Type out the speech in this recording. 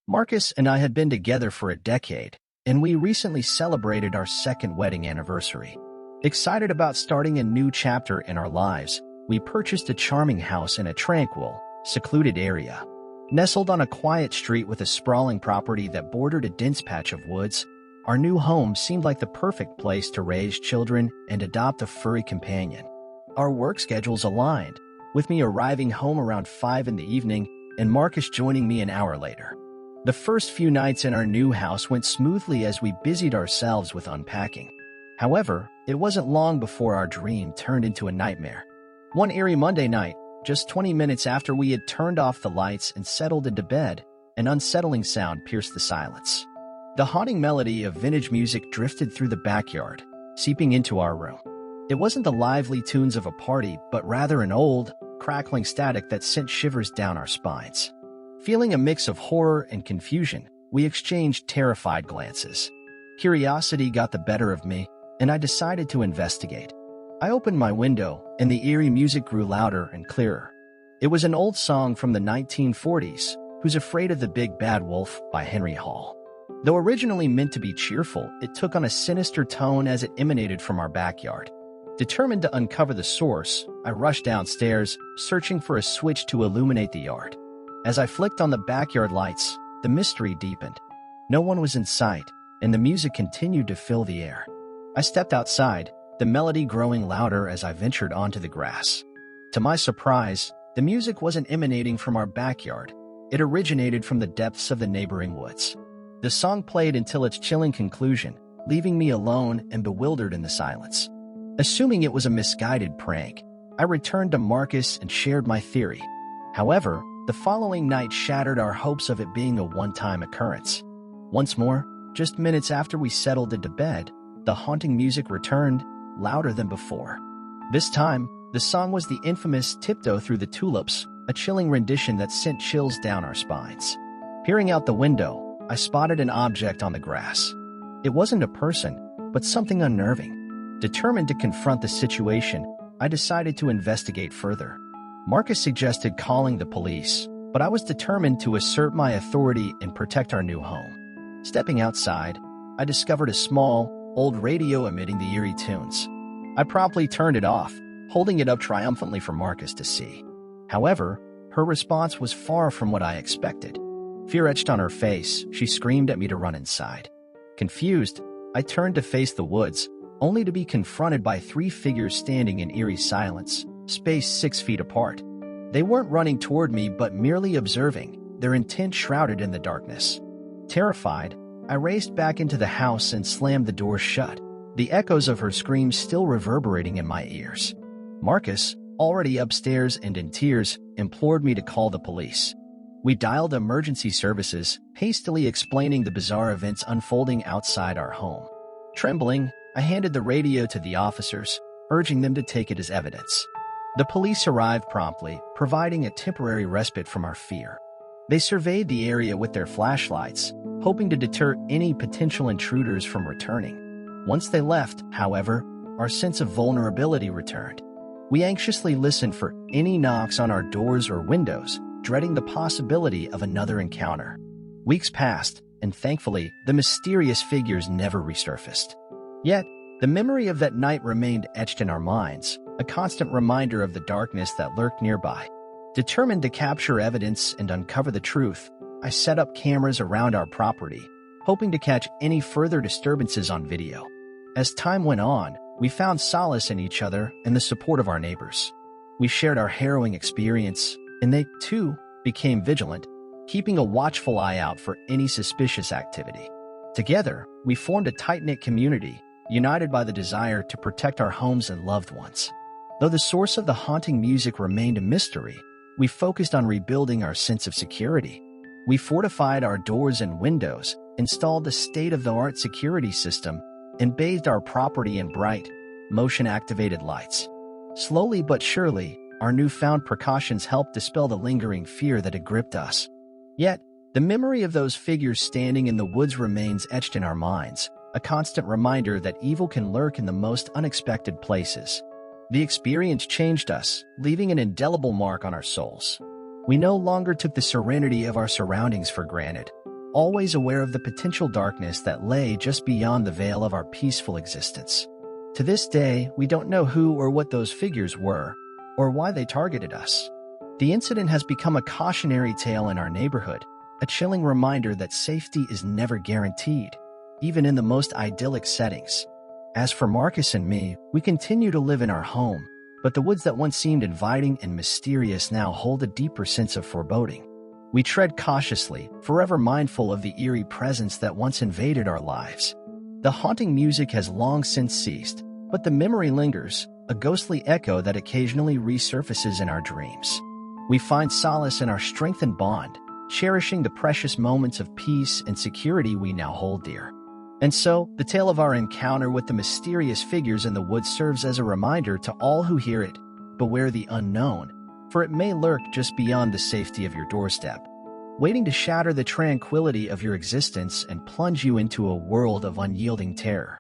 Marcus and I had been together for a decade, and we recently celebrated our second wedding anniversary. Excited about starting a new chapter in our lives, we purchased a charming house in a tranquil, secluded area. Nestled on a quiet street with a sprawling property that bordered a dense patch of woods, our new home seemed like the perfect place to raise children and adopt a furry companion. Our work schedules aligned, with me arriving home around 5 in the evening and Marcus joining me an hour later. The first few nights in our new house went smoothly as we busied ourselves with unpacking. However, it wasn't long before our dream turned into a nightmare. One eerie Monday night, just 20 minutes after we had turned off the lights and settled into bed, an unsettling sound pierced the silence. The haunting melody of vintage music drifted through the backyard, seeping into our room. It wasn't the lively tunes of a party, but rather an old, crackling static that sent shivers down our spines. Feeling a mix of horror and confusion, we exchanged terrified glances. Curiosity got the better of me, and I decided to investigate. I opened my window, and the eerie music grew louder and clearer. It was an old song from the 1940s, Who's Afraid of the Big Bad Wolf by Henry Hall. Though originally meant to be cheerful, it took on a sinister tone as it emanated from our backyard. Determined to uncover the source, I rushed downstairs, searching for a switch to illuminate the yard. As I flicked on the backyard lights, the mystery deepened. No one was in sight, and the music continued to fill the air. I stepped outside, the melody growing louder as I ventured onto the grass. To my surprise, the music wasn't emanating from our backyard. It originated from the depths of the neighboring woods. The song played until its chilling conclusion, leaving me alone and bewildered in the silence. Assuming it was a misguided prank, I returned to Marcus and shared my theory. However, the following night shattered our hopes of it being a one-time occurrence. Once more, just minutes after we settled into bed, the haunting music returned, louder than before. This time, the song was the infamous Tiptoe Through the Tulips, a chilling rendition that sent chills down our spines. Peering out the window, I spotted an object on the grass. It wasn't a person, but something unnerving. Determined to confront the situation, I decided to investigate further. Marcus suggested calling the police, but I was determined to assert my authority and protect our new home. Stepping outside, I discovered a small, old radio emitting the eerie tunes. I promptly turned it off, holding it up triumphantly for Marcus to see. However, her response was far from what I expected. Fear etched on her face, she screamed at me to run inside. Confused, I turned to face the woods, only to be confronted by 3 figures standing in eerie silence, spaced 6 feet apart. They weren't running toward me but merely observing, their intent shrouded in the darkness. Terrified, I raced back into the house and slammed the door shut, the echoes of her screams still reverberating in my ears. Marcus, already upstairs and in tears, implored me to call the police. We dialed emergency services, hastily explaining the bizarre events unfolding outside our home. Trembling, I handed the radio to the officers, urging them to take it as evidence. The police arrived promptly, providing a temporary respite from our fear. They surveyed the area with their flashlights, hoping to deter any potential intruders from returning. Once they left, however, our sense of vulnerability returned. We anxiously listened for any knocks on our doors or windows, dreading the possibility of another encounter. Weeks passed, and thankfully, the mysterious figures never resurfaced. Yet, the memory of that night remained etched in our minds, a constant reminder of the darkness that lurked nearby. Determined to capture evidence and uncover the truth, I set up cameras around our property, hoping to catch any further disturbances on video. As time went on, we found solace in each other and the support of our neighbors. We shared our harrowing experience, and they, too, became vigilant, keeping a watchful eye out for any suspicious activity. Together, we formed a tight-knit community, united by the desire to protect our homes and loved ones. Though the source of the haunting music remained a mystery, we focused on rebuilding our sense of security. We fortified our doors and windows, installed a state-of-the-art security system, and bathed our property in bright, motion-activated lights. Slowly but surely, our newfound precautions helped dispel the lingering fear that had gripped us. Yet, the memory of those figures standing in the woods remains etched in our minds, a constant reminder that evil can lurk in the most unexpected places. The experience changed us, leaving an indelible mark on our souls. We no longer took the serenity of our surroundings for granted, always aware of the potential darkness that lay just beyond the veil of our peaceful existence. To this day, we don't know who or what those figures were, or why they targeted us. The incident has become a cautionary tale in our neighborhood, a chilling reminder that safety is never guaranteed, even in the most idyllic settings. As for Marcus and me, we continue to live in our home, but the woods that once seemed inviting and mysterious now hold a deeper sense of foreboding. We tread cautiously, forever mindful of the eerie presence that once invaded our lives. The haunting music has long since ceased, but the memory lingers, a ghostly echo that occasionally resurfaces in our dreams. We find solace in our strengthened bond, cherishing the precious moments of peace and security we now hold dear. And so, the tale of our encounter with the mysterious figures in the woods serves as a reminder to all who hear it: beware the unknown, for it may lurk just beyond the safety of your doorstep, waiting to shatter the tranquility of your existence and plunge you into a world of unyielding terror.